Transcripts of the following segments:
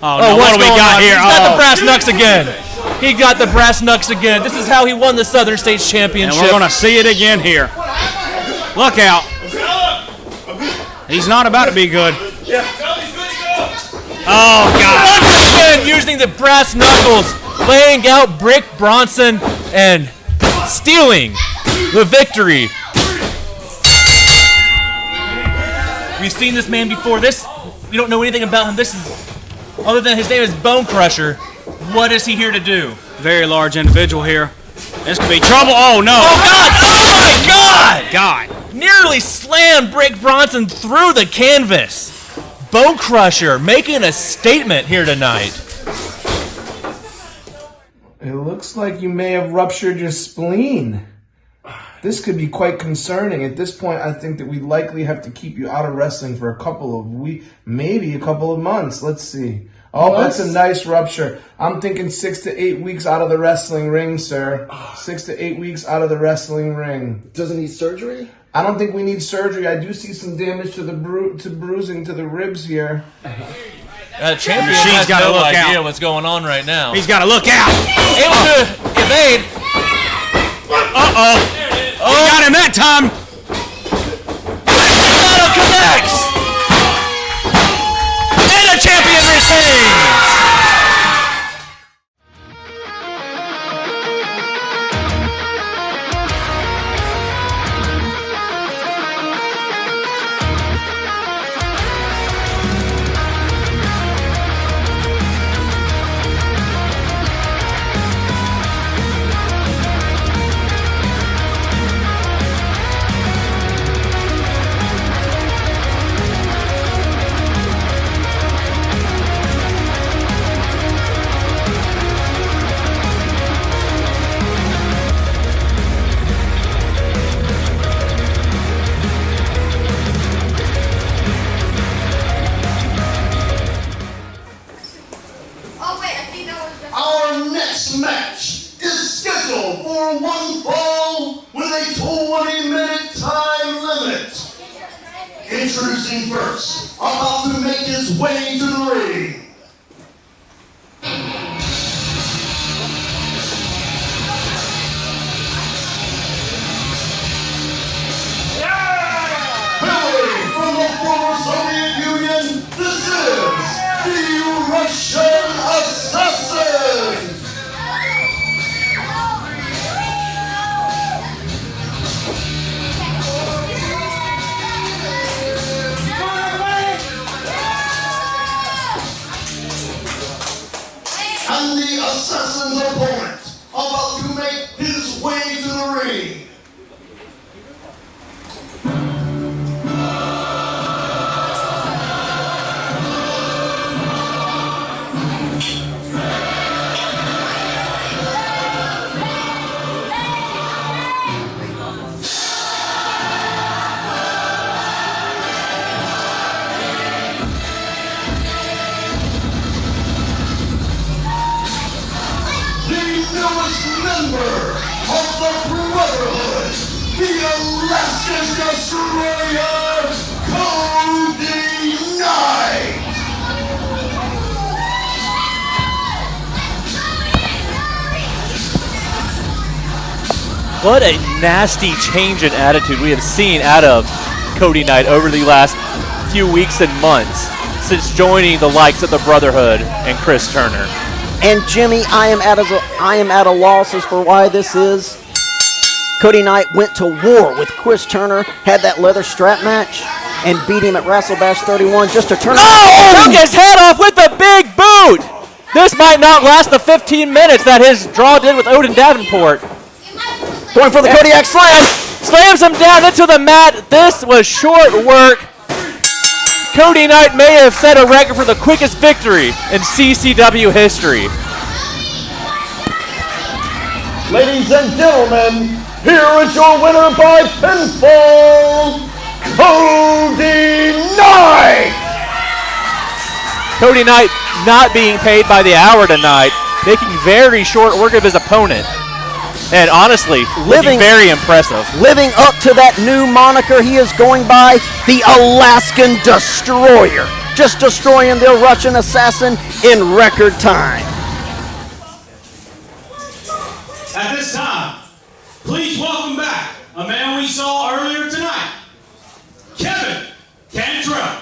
Oh, no, what do we got here? He's got the brass knucks again. He got the brass knucks again. This is how he won the Southern States Championship. And we're going to see it again here. Look out. He's not about to be good. Oh, God. Once again, using the brass knuckles, laying out Brick Bronson and stealing the victory. We've seen this man before. We don't know anything about him. This is, other than his name is Bone Crusher. What is he here to do? Very large individual here. This could be trouble. Oh, no. Oh, God. Oh, my God. God. Nearly slammed Brick Bronson through the canvas. Bone Crusher making a statement here tonight. It looks like you may have ruptured your spleen. This could be quite concerning. At this point, I think that we likely have to keep you out of wrestling for a couple of weeks, maybe a couple of months. Let's see. Oh, that's a nice rupture. I'm thinking 6 to 8 weeks out of the wrestling ring, sir. 6 to 8 weeks out of the wrestling ring. Doesn't need surgery? I don't think we need surgery. I do see some damage to the bruising to the ribs here. Champion has no idea what's going on right now. He's got to look out. Able to evade. Uh-oh. Oh, he got him that time. Battle connects. And a champion retains. Match is scheduled for one fall with a 20-minute time limit. Introducing first, about to make his way to the ring. Hailing from the former Soviet Union, this is the Russian Assassin. And the assassin's opponent about to make his way to the ring. Member of the Brotherhood, the Alaskan Destroyer, Cody Knight. What a nasty change in attitude we have seen out of Cody Knight over the last few weeks and months since joining the likes of the Brotherhood and Chris Turner. And Jimmy, I am at a loss as for why this is. Cody Knight went to war with Chris Turner, had that leather strap match, and beat him at WrestleBash 31 just to turn. Oh! Took his head off with the big boot. This might not last the 15 minutes that his draw did with Odin Davenport. Going for the Kodiak Slam. Slams him down into the mat. This was short work. Cody Knight may have set a record for the quickest victory in CCW history. Ladies and gentlemen, here is your winner by pinfall, Cody Knight! Cody Knight not being paid by the hour tonight, making very short work of his opponent. And honestly, looking very impressive. Living up to that new moniker he is going by, the Alaskan Destroyer. just destroying their Russian assassin in record time. At this time, please welcome back a man we saw earlier tonight, Kevin Cantrell.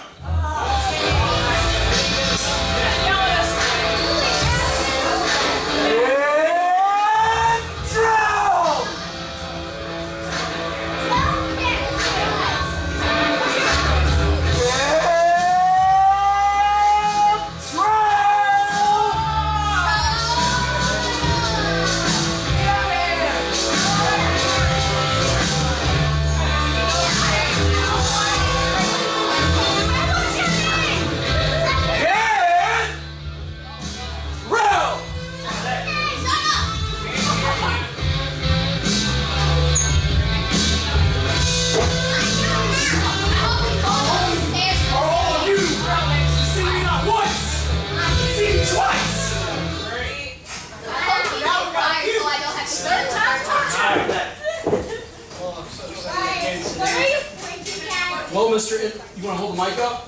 Well, mister, you want to hold the mic up?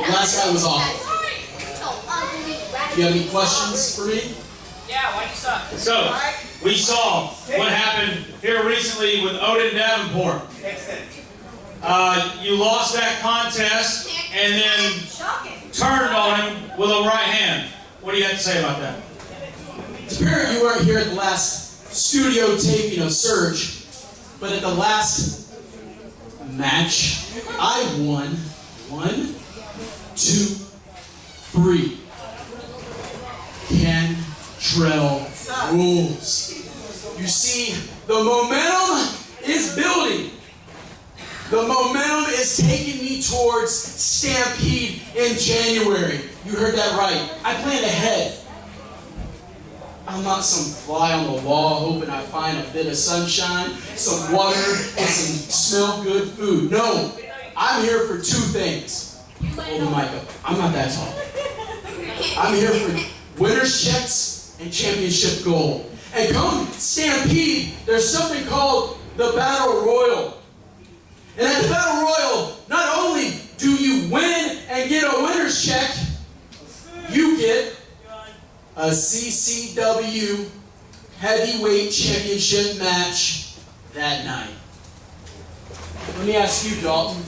Last guy was awful. Do you have any questions for me? Yeah, why'd you suck? So, we saw what happened here recently with Odin Davenport. You lost that contest and then turned on him with a right hand. What do you have to say about that? It's apparent you weren't here at the last studio taping of Surge, but at the last match, I won 1, 2, 3. Cantrell rules. You see, the momentum is building. The momentum is taking me towards Stampede in January. You heard that right. I planned ahead. I'm not some fly on the wall hoping I find a bit of sunshine, some water, and some smell good food. No, I'm here for 2 things. Hold the mic up. I'm not that tall. I'm here for winner's checks and championship gold. And come Stampede, there's something called the Battle Royal. And at the Battle Royal, not only do you win and get a winner's check, you get a CCW heavyweight championship match that night. Let me ask you, Dalton,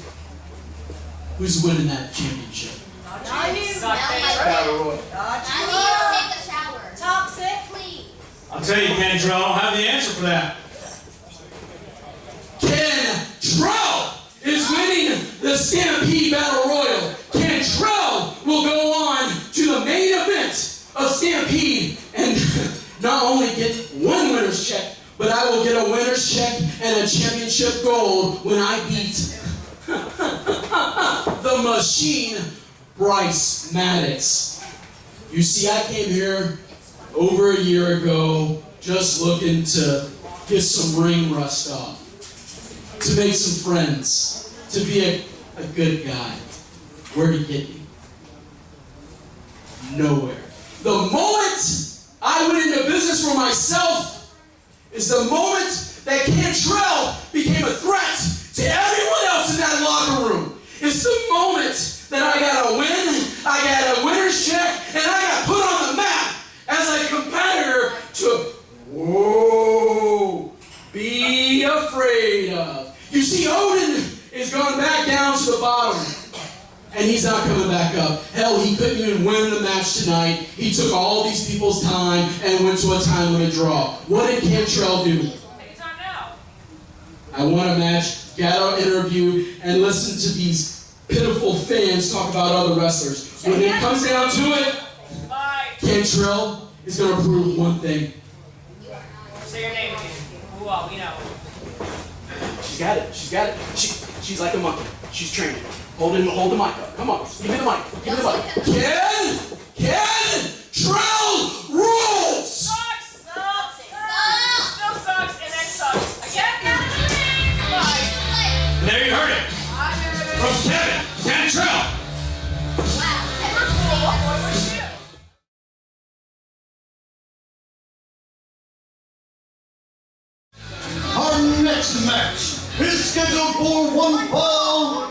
who's winning that championship? Battle Royal. I'll tell you, Cantrell, I don't have the answer for that. Cantrell is winning the Stampede Battle Royal. Cantrell will go on to the main event of Stampede and not only get 1 winner's check, but I will get a winner's check and a championship gold when I beat the machine, Bryce Maddox. You see, I came here over a year ago just looking to get some ring rust off, to make some friends, to be a good guy. Where'd he get me? Nowhere. The moment I went into business for myself is the moment that Cantrell became a threat to everyone else in that locker room. It's the moment that I got a win, I got a winner's check, and I got put on the map as a competitor to, be afraid of. You see, Odin is going back down to the bottom. And he's not coming back up. Hell, he couldn't even win the match tonight. He took all these people's time and went to a time limit draw. What did Cantrell do? Take your time now. I won a match, got an interview, and listened to these pitiful fans talk about other wrestlers. When it comes down to it, Cantrell is going to prove one thing. Say your name again. Well, we know. She's got it. She's got it. She's like a monkey. She's training. Hold the mic up. Come on. Give me the mic. Give me the mic. Cantrell rules! Sucks! Still sucks and then sucks. There you heard it. From Kevin Cantrell. Our next match is scheduled for 1 fall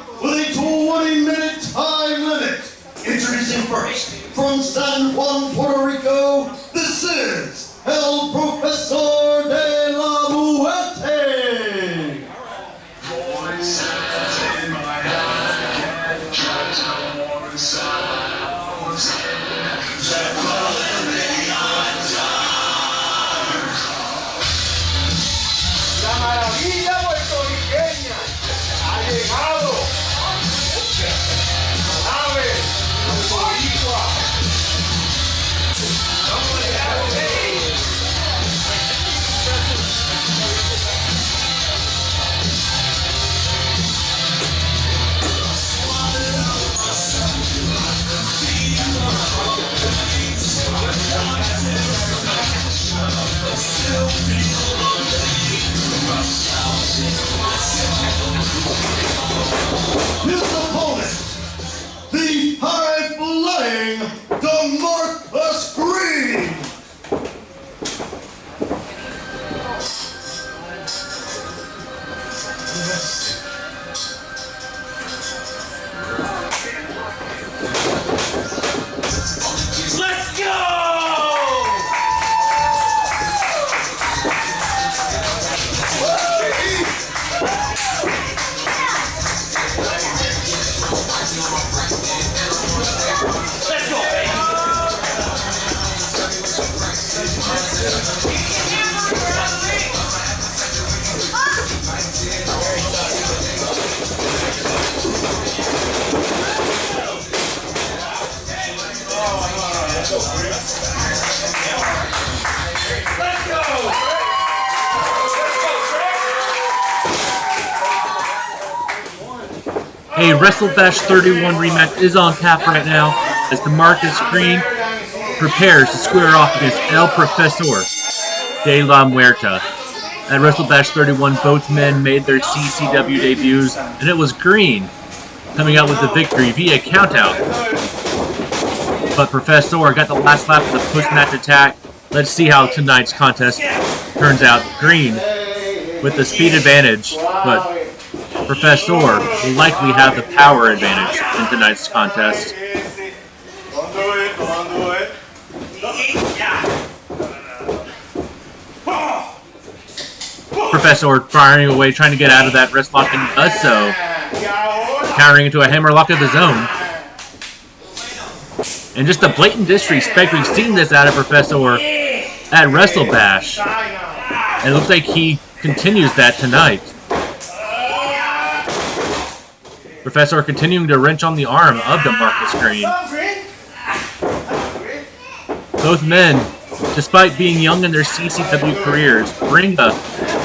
first, from San Juan, Puerto Rico, this is El Profesor de la Muerte. La maravilla puertorriqueña ha llegado. Ave, boricua. His opponent, the high-flying Demarcus Green. Let's go! Let's go, baby! Let's go! A WrestleBash 31 rematch is on tap right now as Demarcus Green prepares to square off against El Profesor de la Muerte. At WrestleBash 31, both men made their CCW debuts, and it was Green coming out with the victory via countout. But Profesor got the last lap of the post-match attack. Let's see how tonight's contest turns out. Green with the speed advantage, but Profesor will likely have the power advantage in tonight's contest. Don't do it, don't do it. Profesor firing away, trying to get out of that wrist lock, and does so. Countering into a hammerlock of his own. And just a blatant disrespect. We've seen this out of Profesor at WrestleBash. And it looks like he continues that tonight. Profesor continuing to wrench on the arm of Demarcus Green. Both men, despite being young in their CCW careers, bring a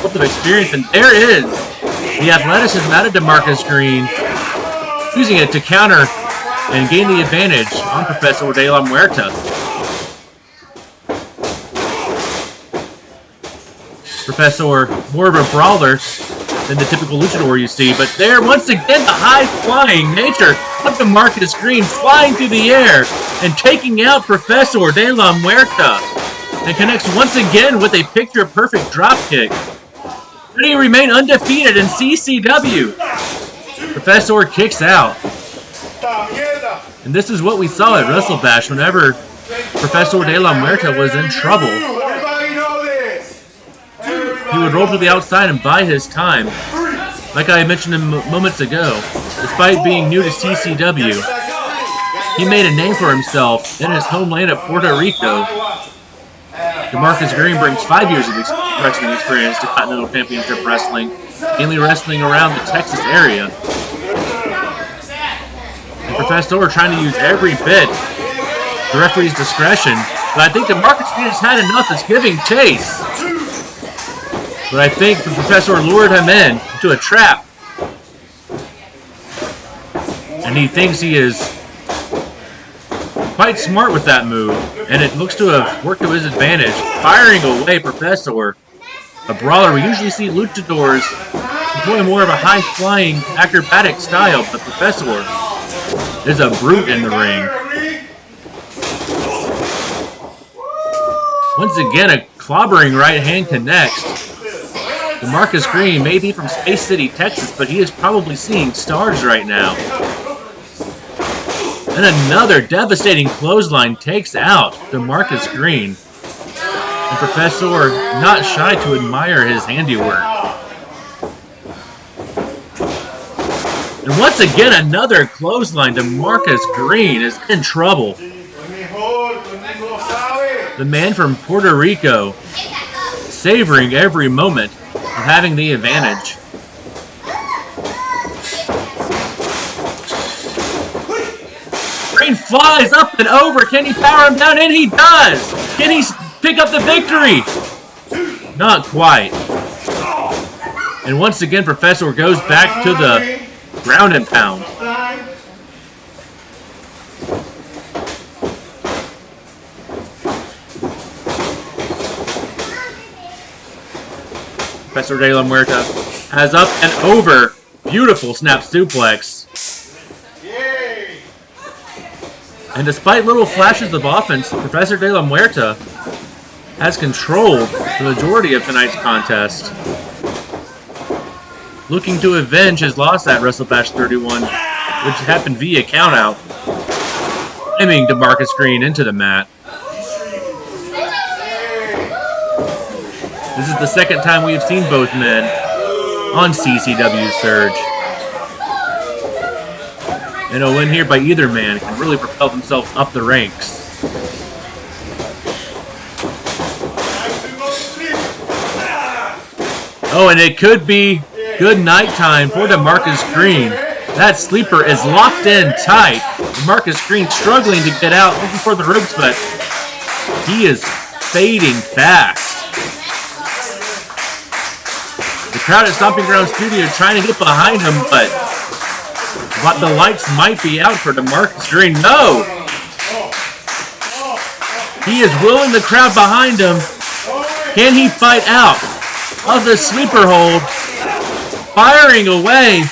wealth of experience, and there is the athleticism out of Demarcus Green, using it to counter and gain the advantage on Profesor de la Muerte. Profesor, more of a brawler than the typical luchador you see, but there, once again, the high-flying nature of Demarcus Green flying through the air and taking out Profesor de la Muerte, and connects once again with a picture-perfect dropkick. Ready to remain undefeated in CCW. Profesor kicks out. And this is what we saw at WrestleBash whenever Profesor de la Muerte was in trouble. Everybody know this. He would roll to the outside and buy his time. Like I mentioned moments ago, despite being new to CCW, he made a name for himself in his homeland of Puerto Rico. Demarcus Green brings 5 years of wrestling experience to Continental Championship Wrestling, mainly wrestling around the Texas area. And Profesor trying to use every bit the referee's discretion, but I think Demarcus Green has had enough. Is giving chase. But I think the Profesor lured him in to a trap. And he thinks he is quite smart with that move. And it looks to have worked to his advantage. Firing away Profesor. A brawler, we usually see luchadors employ more of a high-flying acrobatic style, but Profesor is a brute in the ring. Once again, a clobbering right hand connects. Demarcus Green may be from Space City, Texas, but he is probably seeing stars right now. And another devastating clothesline takes out Demarcus Green. And Professor not shy to admire his handiwork. And once again, another clothesline. Demarcus Green is in trouble. The man from Puerto Rico, savoring every moment of having the advantage. Green flies up and over. Can he power him down? And he does. Can he pick up the victory? Not quite. And once again, Professor goes back to the ground and pound. Professor De La Muerte has up and over. Beautiful snap suplex. And despite little flashes of offense, Professor De La Muerte has controlled the majority of tonight's contest. Looking to avenge his loss at WrestleBash 31, which happened via countout, slamming Demarcus Green into the mat. This is the second time we have seen both men on CCW Surge. And a win here by either man can really propel themselves up the ranks. Oh, and it could be good night time for Demarcus Green. That sleeper is locked in tight. Demarcus Green struggling to get out, looking for the ropes, but he is fading fast. The crowd at Stomping Ground Studio trying to get behind him, but the lights might be out for Demarcus Green. No! He is willing the crowd behind him. Can he fight out of the sleeper hold? Firing away.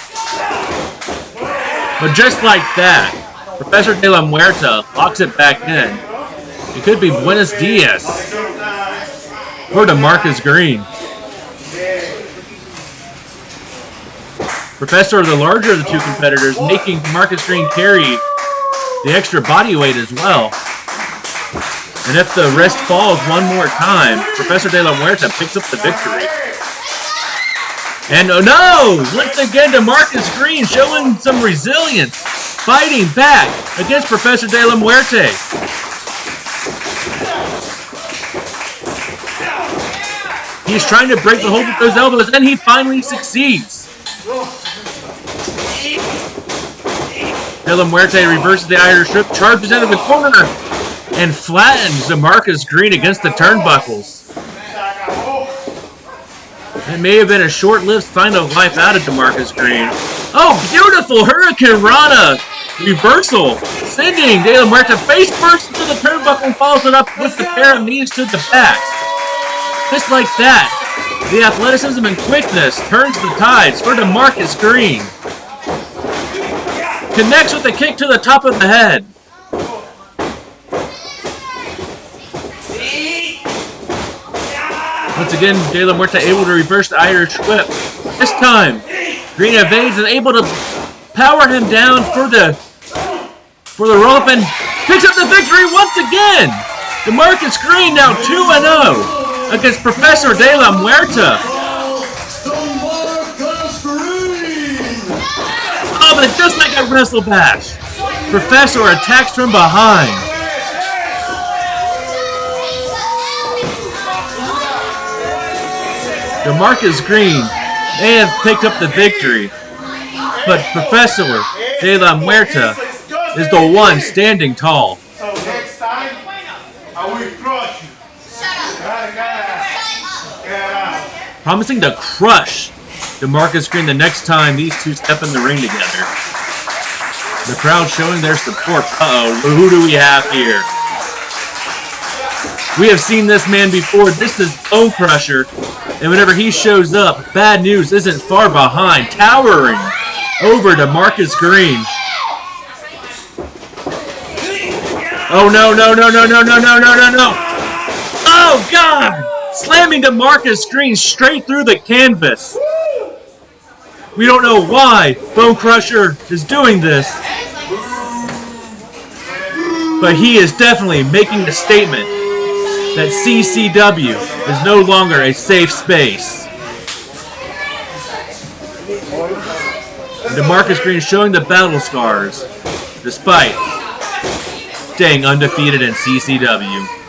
But just like that, Professor De La Muerte locks it back in. It could be Buenos Dias for Demarcus Green. Professor, the larger of the two competitors, making Demarcus Green carry the extra body weight as well. And if the rest falls one more time, Professor De La Muerte picks up the victory. And oh no! Once again, Demarcus Green showing some resilience, fighting back against Professor De La Muerte. He's trying to break the hold with those elbows, and he finally succeeds. De La Muerte reverses the Irish whip, charges into the corner, and flattens Demarcus Green against the turnbuckles. It may have been a short-lived sign of life out of Demarcus Green. Oh, beautiful Hurricane Rana reversal, sending De La Muerte face first into the turnbuckle and follows it up with the pair of knees to the back. Just like that, the athleticism and quickness turns the tides for Demarcus Green. Connects with a kick to the top of the head. Once again, De La Muerte able to reverse the Irish whip. This time, Green evades and able to power him down for the rope and picks up the victory once again. Demarcus Green now 2-0 against Professor De La Muerte. Oh, but just like at WrestleBash, Professor attacks from behind. Demarcus Green may have picked up the victory, but Professor De La Muerte is the one standing tall. So next time, I will crush you. Get out. Promising to crush Demarcus Green the next time these two step in the ring together. The crowd showing their support. Uh-oh, who do we have here? We have seen this man before. This is Bone Crusher. And whenever he shows up, bad news isn't far behind. Towering over Demarcus Green. Oh, no. Oh, God! Slamming Demarcus Green straight through the canvas. We don't know why Bone Crusher is doing this. but he is definitely making the statement that CCW is no longer a safe space. Demarcus Green showing the battle scars despite staying undefeated in CCW.